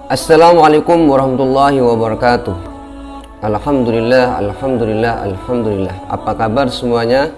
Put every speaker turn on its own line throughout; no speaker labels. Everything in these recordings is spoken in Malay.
Assalamualaikum warahmatullahi wabarakatuh. Alhamdulillah, alhamdulillah, alhamdulillah. Apa kabar semuanya?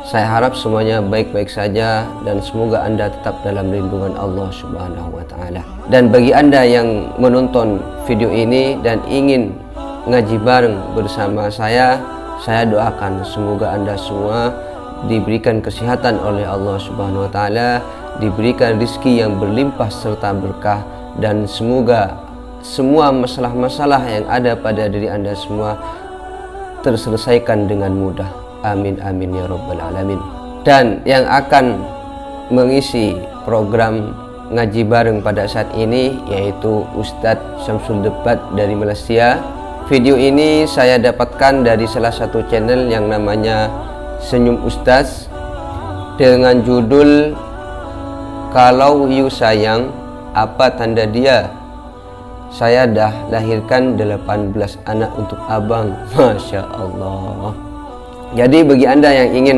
Saya harap semuanya baik-baik saja dan semoga Anda tetap dalam lindungan Allah Subhanahu wa taala. Dan bagi Anda yang menonton video ini dan ingin ngaji bareng bersama saya doakan semoga Anda semua diberikan kesehatan oleh Allah Subhanahu wa taala, diberikan rezeki yang berlimpah serta berkah, dan semoga semua masalah-masalah yang ada pada diri Anda semua terselesaikan dengan mudah. Amin amin ya rabbal alamin. Dan yang akan mengisi program ngaji bareng pada saat ini yaitu Ustadz Syamsul Debat dari Malaysia. Video ini saya dapatkan dari salah satu channel yang namanya Senyum Ustaz dengan judul Kalau You Sayang Apa Tanda Dia? Saya dah lahirkan 18 anak untuk abang. Masya Allah. Jadi bagi Anda yang ingin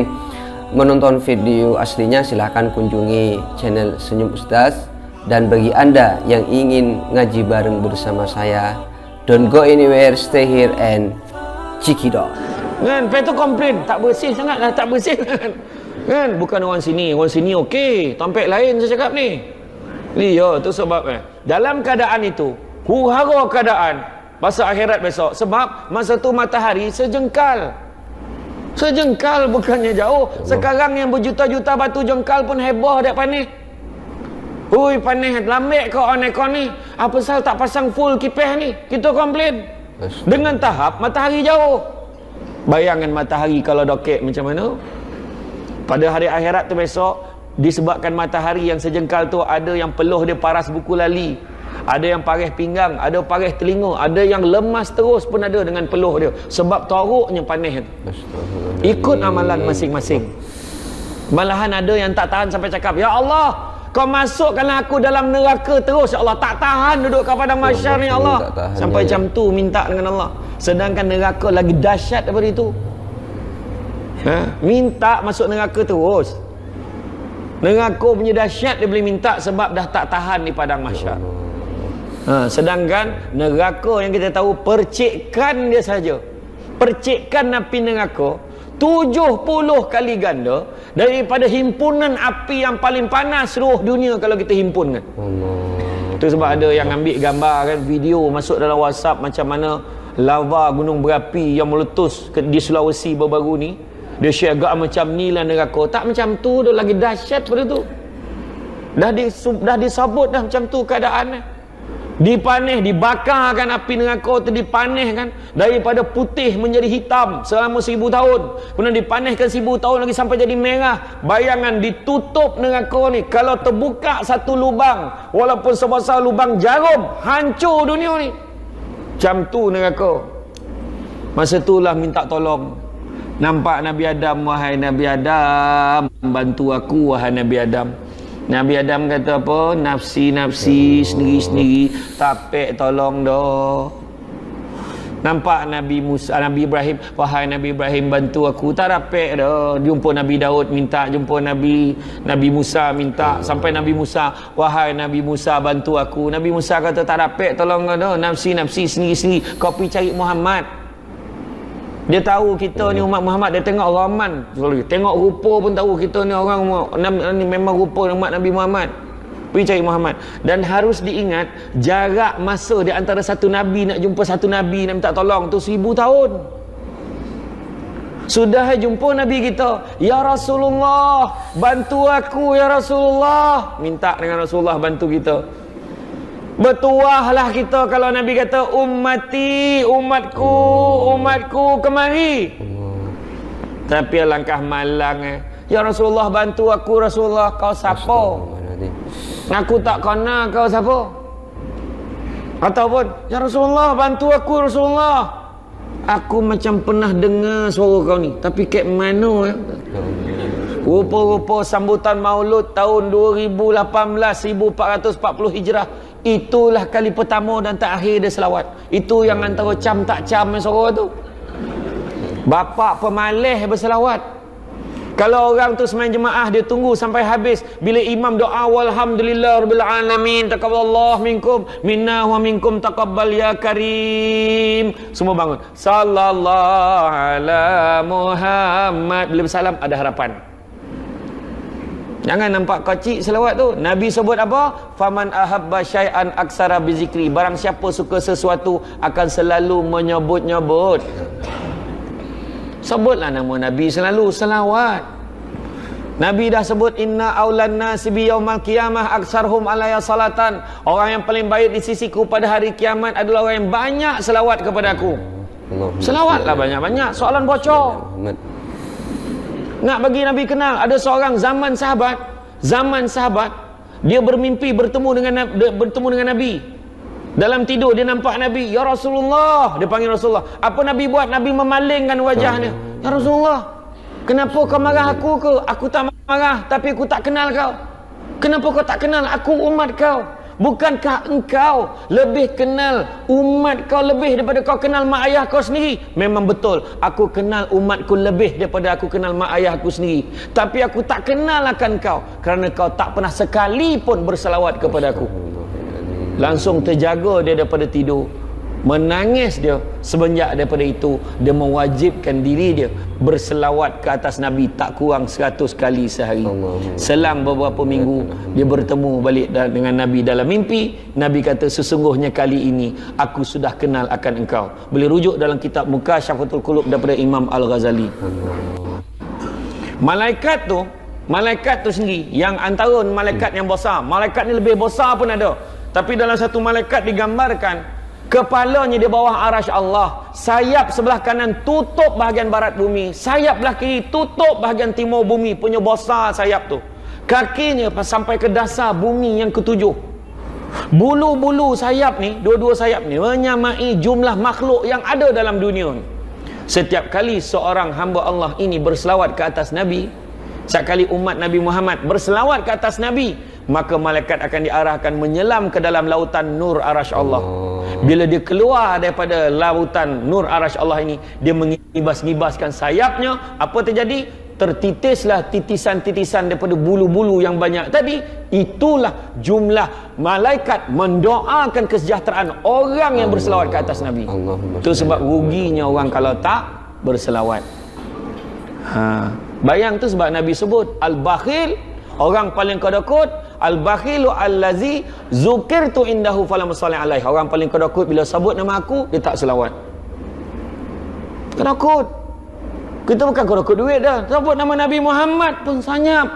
menonton video aslinya silahkan kunjungi channel Senyum Ustaz. Dan bagi Anda yang ingin ngaji bareng bersama saya, don't go anywhere, stay here and check it out.
Kan, lepas tu komplain tak bersih sangat lah, tak bersih kan, bukan orang sini okey, tampek lain saya cakap ni. Ya, tu sebab dalam keadaan itu huru-hara keadaan masa akhirat besok, sebab masa tu matahari sejengkal bukannya jauh. Sekarang yang berjuta-juta batu jengkal pun heboh dak panih. Hui, panih lambek kau onekon ni, apa sal tak pasang full kipas ni, kita komplain. Dengan tahap matahari jauh. Bayangkan matahari kalau dokek macam mana pada hari akhirat tu besok. Disebabkan matahari yang sejengkal tu, ada yang peluh dia paras buku lali, ada yang paras pinggang, ada paras telinga, ada yang lemas terus pun ada dengan peluh dia, sebab teruknya panas tu. Ikut amalan masing-masing. Malahan ada yang tak tahan sampai cakap, ya Allah, kau masukkanlah aku dalam neraka terus ya Allah, tak tahan duduk kat padang mahsyar ni ya Allah. Sampai jam tu minta dengan Allah. Sedangkan neraka lagi dahsyat daripada itu. Minta masuk neraka terus. Neraka punya dahsyat dia boleh minta sebab dah tak tahan di padang mahsyar. Sedangkan neraka yang kita tahu percikan dia saja, percikan api neraka 70 kali ganda daripada himpunan api yang paling panas seluruh dunia kalau kita himpunkan. Itu sebab ada yang ambil gambar kan, video masuk dalam WhatsApp macam mana lava gunung berapi yang meletus di Sulawesi baru-baru ni. Dia share agak macam ni lah neraka. Tak macam tu dah, lagi dahsyat pada tu. Dah disabut dah macam tu keadaan. Dipanih, dibakarkan api neraka tu, dipanihkan daripada putih menjadi hitam selama 1000 tahun. Kemudian dipanihkan 1000 tahun lagi sampai jadi merah. Bayangan ditutup neraka ni, kalau terbuka satu lubang walaupun sebesar lubang jarum, hancur dunia ni. Macam tu neraka. Masa itulah minta tolong. Nampak Nabi Adam, wahai Nabi Adam, bantu aku wahai Nabi Adam. Nabi Adam kata apa? Nafsi-nafsi, sendiri-sendiri, tapek tolong dah. Nampak Nabi Musa, Nabi Ibrahim, wahai Nabi Ibrahim bantu aku, tak rapek dah. Jumpa Nabi Daud minta, jumpa Nabi Musa minta, sampai Nabi Musa, wahai Nabi Musa bantu aku. Nabi Musa kata tak rapek tolong dah. Nafsi-nafsi, sendiri-sendiri, kau pergi cari Muhammad. Dia tahu kita ni umat Muhammad, dia tengok Rahman, tengok rupa pun tahu kita ni orang ni memang rupa umat Nabi Muhammad. Pergi cari Muhammad. Dan harus diingat jarak masa di antara satu Nabi nak jumpa satu Nabi nak minta tolong tu 1000 tahun. Sudah jumpa Nabi kita, ya Rasulullah bantu aku ya Rasulullah, minta dengan Rasulullah bantu kita. Bertuahlah kita kalau Nabi kata ummati, umatku kemari. Tapi alangkah malang ya Rasulullah bantu aku Rasulullah, kau siapa? Aku tak kena, kau siapa? Ataupun ya Rasulullah bantu aku Rasulullah, aku macam pernah dengar suara kau ni, tapi kat mana Rupa-rupa sambutan maulud tahun 2018 1440 Hijrah. Itulah kali pertama dan terakhir dia selawat. Itu yang antara cam tak cam yang suara tu. Bapak pemalih berselawat. Kalau orang tu semain jemaah, dia tunggu sampai habis. Bila imam doa, walhamdulillah rabbil alamin, taqabbalallahu minkum minna wa minkum taqabbal ya karim. Semua bangun. Sallallahu ala Muhammad. Bila bersalam ada harapan. Jangan nampak kecil selawat tu. Nabi sebut apa? Faman ahabba syai'an aksara bizikri. Barang siapa suka sesuatu akan selalu menyebut-nyebut. Sebutlah nama Nabi selalu, selawat. Nabi dah sebut inna aulan nasi bi yaumal qiyamah aksarhum alaya salatan. Orang yang paling baik di sisiku pada hari kiamat adalah orang yang banyak selawat kepada aku. Selawatlah banyak-banyak. Soalan bocor. Nak bagi Nabi kenal, ada seorang zaman sahabat, dia bermimpi bertemu dengan Nabi. Dalam tidur dia nampak Nabi. Ya Rasulullah, dia panggil Rasulullah. Apa Nabi buat? Nabi memalingkan wajahnya. Ya Rasulullah, kenapa kau marah aku ke? Aku tak marah, tapi aku tak kenal kau. Kenapa kau tak kenal? Aku umat kau. Bukankah engkau lebih kenal umat kau lebih daripada kau kenal mak ayah kau sendiri? Memang betul, aku kenal umatku lebih daripada aku kenal mak ayah aku sendiri. Tapi aku tak kenal akan kau kerana kau tak pernah sekali pun berselawat kepada aku. Langsung terjaga dia daripada tidur. Menangis dia. Semenjak daripada itu, dia mewajibkan diri dia berselawat ke atas Nabi tak kurang 100 kali sehari. Selang beberapa minggu, dia bertemu balik dengan Nabi dalam mimpi. Nabi kata, sesungguhnya kali ini aku sudah kenal akan engkau. Boleh rujuk dalam kitab Mukasyafatul Qulub daripada Imam Al-Ghazali. Malaikat tu sendiri, yang antara malaikat yang besar, malaikat ni lebih besar pun ada. Tapi dalam satu malaikat digambarkan kepalanya di bawah arasy Allah, sayap sebelah kanan tutup bahagian barat bumi, sayap belah kiri tutup bahagian timur bumi, punya besar sayap tu. Kakinya sampai ke dasar bumi yang ketujuh. Bulu-bulu sayap ni, dua-dua sayap ni menyamai jumlah makhluk yang ada dalam dunia ni. Setiap kali seorang hamba Allah ini berselawat ke atas Nabi, setiap kali umat Nabi Muhammad berselawat ke atas Nabi, maka malaikat akan diarahkan menyelam ke dalam lautan nur arasy Allah. Bila dia keluar daripada lautan nur arasy Allah ini, dia mengibas-ngibaskan sayapnya. Apa terjadi? Tertitislah titisan-titisan daripada bulu-bulu yang banyak tadi. Itulah jumlah malaikat mendoakan kesejahteraan orang yang berselawat ke atas Nabi. Itu sebab ruginya orang kalau tak berselawat. Bayang tu sebab Nabi sebut al-bakhil, orang paling kedekut, al-bakhilu allazi zukirtu indahu falam salih alaih. Orang paling kedekut bila sebut nama aku, dia tak selawat. Kedekut. Kita bukan kedekut duit dah. Sebut nama Nabi Muhammad pun sanyap.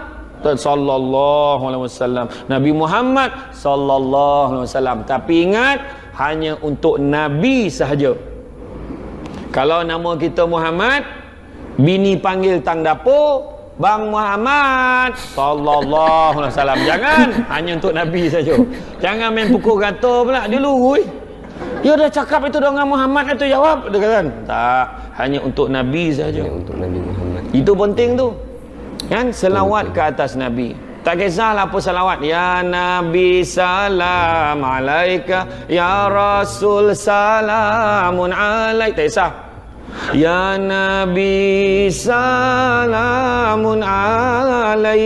Sallallahu alaihi wasallam. Nabi Muhammad sallallahu alaihi wasallam. Tapi ingat, hanya untuk Nabi sahaja. Kalau nama kita Muhammad, bini panggil tang dapur, Bang Muhammad sallallahu alaihi wasallam. Jangan, hanya untuk Nabi saja. Jangan main pukul rata pula. Dia lurui. Dia dah cakap itu dengan Muhammad, itu jawab. Dia kata, tak, hanya untuk Nabi saja. Hanya untuk Nabi Muhammad. Itu penting tu. Kan selawat ke atas Nabi. Tak kisahlah apa salawat. Ya Nabi salam alaika, ya Rasul salamun alaik. Tak kisah. Ya Nabi salamun alaik.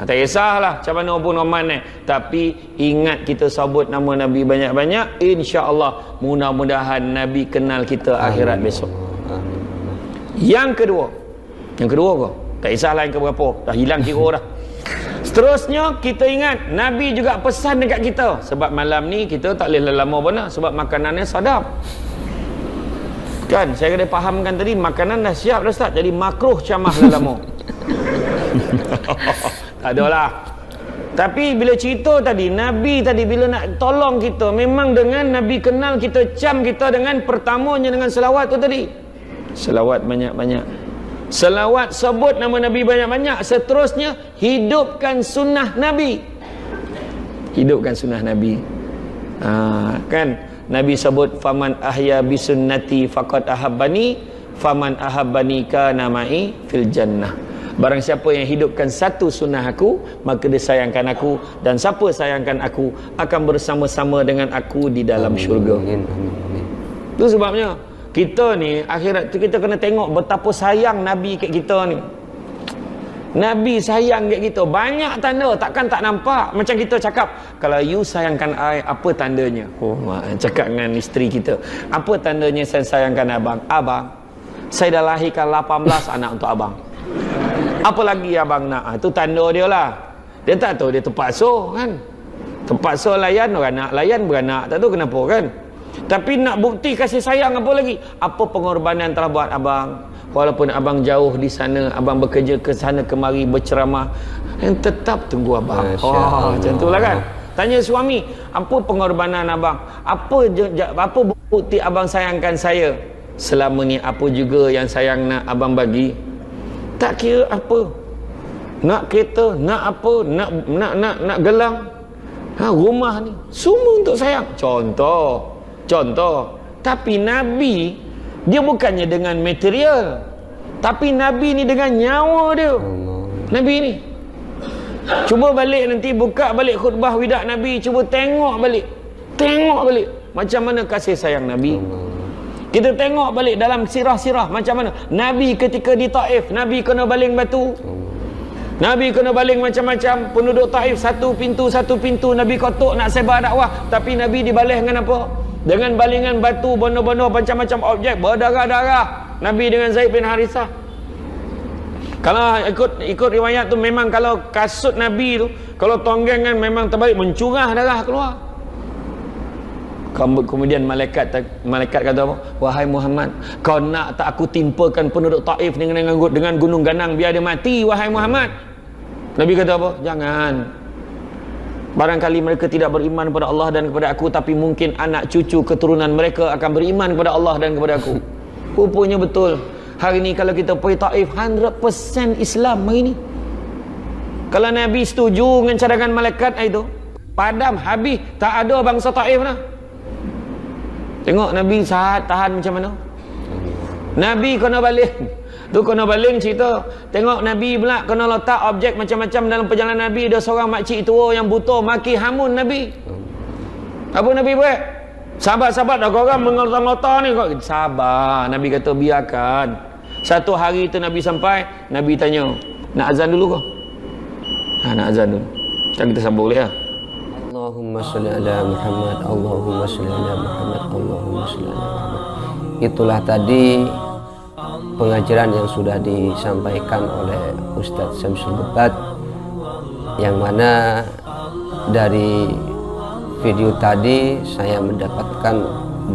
Tak kisahlah macam mana pun mana. Tapi ingat kita sebut nama Nabi banyak-banyak, insya-Allah mudah-mudahan Nabi kenal kita akhirat besok. Yang kedua kau, tak kisahlah yang keberapa, dah hilang kira dah. Seterusnya kita ingat Nabi juga pesan dekat kita. Sebab malam ni kita tak boleh lama benar, sebab makanannya sadap. Kan saya kena fahamkan tadi, makanan dah siap dah Ustaz, jadi makruh camah lama. Tak adalah. Tapi bila cerita tadi, Nabi tadi bila nak tolong kita, memang dengan Nabi kenal kita, cam kita dengan pertamanya dengan selawat tu tadi. Selawat banyak-banyak. Selawat, sebut nama Nabi banyak-banyak. Seterusnya, hidupkan sunnah Nabi. Hidupkan sunnah Nabi. Kan Nabi sebut, faman ahya bisunnati faqad ahabbani, faman ahabbani kana ma'i fil jannah. Barang siapa yang hidupkan satu sunnah aku, maka dia sayangkan aku, dan siapa sayangkan aku akan bersama-sama dengan aku di dalam syurga. Itu sebabnya Kita ni akhirat tu kita kena tengok betapa sayang Nabi kat kita ni. Nabi sayang kat kita. Banyak tanda, takkan tak nampak. Macam kita cakap, kalau you sayangkan I, apa tandanya? Oh, cakap dengan isteri kita, apa tandanya saya sayangkan abang? Abang, saya dah lahirkan 18 anak untuk abang. Apa lagi abang nak? Itu tanda dia lah. Dia tak tahu dia terpaksa kan. Terpaksa layan beranak, layan beranak. Tak tahu kenapa kan. Tapi nak bukti kasih sayang apa lagi? Apa pengorbanan telah buat abang? Walaupun abang jauh di sana, abang bekerja ke sana kemari berceramah, yang tetap tunggu abang. Macam itulah kan. Tanya suami, apa pengorbanan abang? Apa bukti abang sayangkan saya? Selama ni apa juga yang sayang nak abang bagi? Tak kira apa. Nak kereta, nak apa, nak gelang, rumah ni, semua untuk sayang. Contoh. Tapi Nabi, dia bukannya dengan material, tapi Nabi ni dengan nyawa dia. Nabi ni, cuba balik nanti, buka balik khutbah widak Nabi, cuba tengok balik macam mana kasih sayang Nabi. Kita tengok balik dalam sirah-sirah macam mana Nabi ketika di Taif, Nabi kena baling batu, Nabi kena baling macam-macam. Penduduk Taif satu pintu Nabi kotok nak sebar dakwah, tapi Nabi dibaling dengan apa? Dengan balingan batu, bono-bono, macam-macam objek berdarah-darah. Nabi dengan Zaid bin Harithah. Kalau ikut riwayat tu, memang kalau kasut Nabi tu, kalau tonggengan memang terbalik, mencurah darah keluar. Kemudian malaikat kata apa? Wahai Muhammad, kau nak tak aku timpakan penduduk Taif dengan gunung ganang biar dia mati, wahai Muhammad? Nabi kata apa? Jangan. Barangkali mereka tidak beriman kepada Allah dan kepada aku, tapi mungkin anak cucu keturunan mereka akan beriman kepada Allah dan kepada aku. Rupanya betul. Hari ni kalau kita pergi Taif, 100% Islam hari ni. Kalau Nabi setuju dengan cadangan malaikat itu, padam, habis, tak ada bangsa Taif dah. Tengok Nabi tahan macam mana. Nabi kena balik. Tu kena baling cerita. Tengok Nabi pula kena letak objek macam-macam dalam perjalanan Nabi. Ada seorang makcik tua yang buta maki hamun Nabi. Apa Nabi buat? Sahabat-sahabat dah korang mengota-ngota ni. Sabar. Nabi kata biarkan. Satu hari tu Nabi sampai, Nabi tanya, nak azan dulu ke? Nak azan dulu. Kita sambung boleh lah.
Allahumma salli ala Muhammad, Allahumma salli ala Muhammad, Allahumma salli ala Muhammad. Itulah tadi pengajaran yang sudah disampaikan oleh Ustadz Syamsul Debat, yang mana dari video tadi saya mendapatkan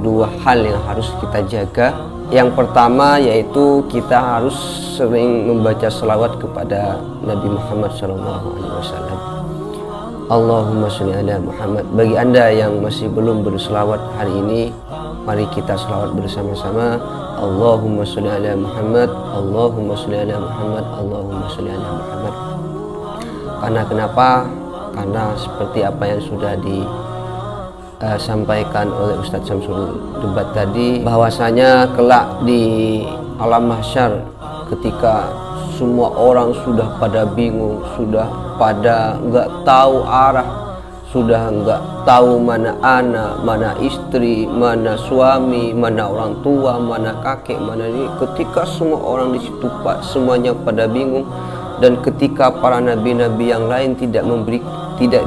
dua hal yang harus kita jaga. Yang pertama yaitu kita harus sering membaca selawat kepada Nabi Muhammad SAW. Allahumma sholli ala Muhammad. Bagi anda yang masih belum berselawat hari ini, mari kita selawat bersama-sama. Allahumma sholli ala Muhammad, Allahumma sholli ala Muhammad, Allahumma sholli ala Muhammad. Karena kenapa? Karena seperti apa yang sudah disampaikan oleh Ustadz Syamsul Debat tadi, bahwasanya kelak di alam mahsyar ketika semua orang sudah pada bingung, sudah pada enggak tahu arah, sudah enggak tahu mana anak, mana istri, mana suami, mana orang tua, mana kakek, mana ini. Ketika semua orang di situ semuanya pada bingung, dan ketika para nabi-nabi yang lain tidak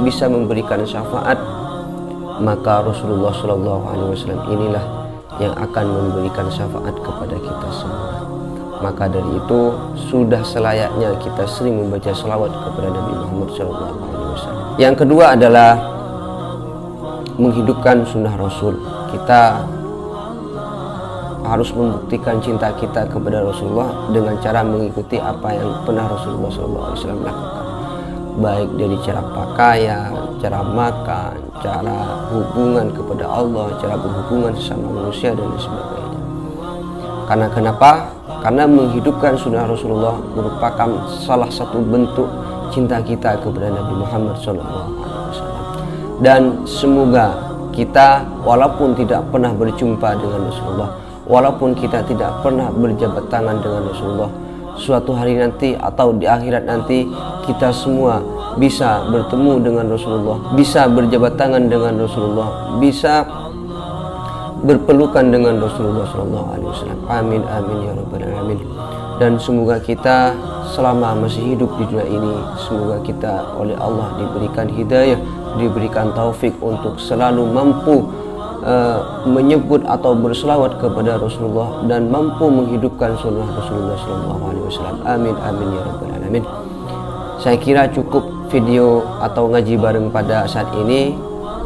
bisa memberikan syafaat, maka Rasulullah SAW inilah yang akan memberikan syafaat kepada kita semua. Maka dari itu sudah selayaknya kita sering membaca selawat kepada Nabi Muhammad SAW. Yang kedua adalah menghidupkan sunnah Rasul. Kita harus membuktikan cinta kita kepada Rasulullah dengan cara mengikuti apa yang pernah Rasulullah SAW lakukan, baik dari cara pakaian, cara makan, cara hubungan kepada Allah, cara berhubungan sesama manusia dan sebagainya. Karena kenapa? Karena menghidupkan sunnah Rasulullah merupakan salah satu bentuk cinta kita kepada Nabi Muhammad SAW. Dan semoga kita walaupun tidak pernah berjumpa dengan Rasulullah, walaupun kita tidak pernah berjabat tangan dengan Rasulullah, suatu hari nanti atau di akhirat nanti kita semua bisa bertemu dengan Rasulullah, bisa berjabat tangan dengan Rasulullah, bisa berpelukan dengan Rasulullah SAW. Amin amin ya rabbal alamin. Dan semoga kita selama masih hidup di dunia ini, semoga kita oleh Allah diberikan hidayah, diberikan taufik untuk selalu mampu menyebut atau berselawat kepada Rasulullah dan mampu menghidupkan sunnah Rasulullah SAW. Amin amin ya rabbal alamin. Saya kira cukup video atau ngaji bareng pada saat ini.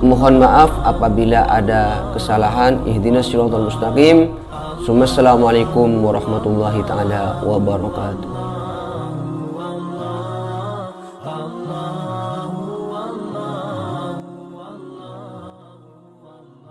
Mohon maaf apabila ada kesalahan. Ihdinas siratal mustaqim. Assalamualaikum warahmatullahi taala wabarakatuh.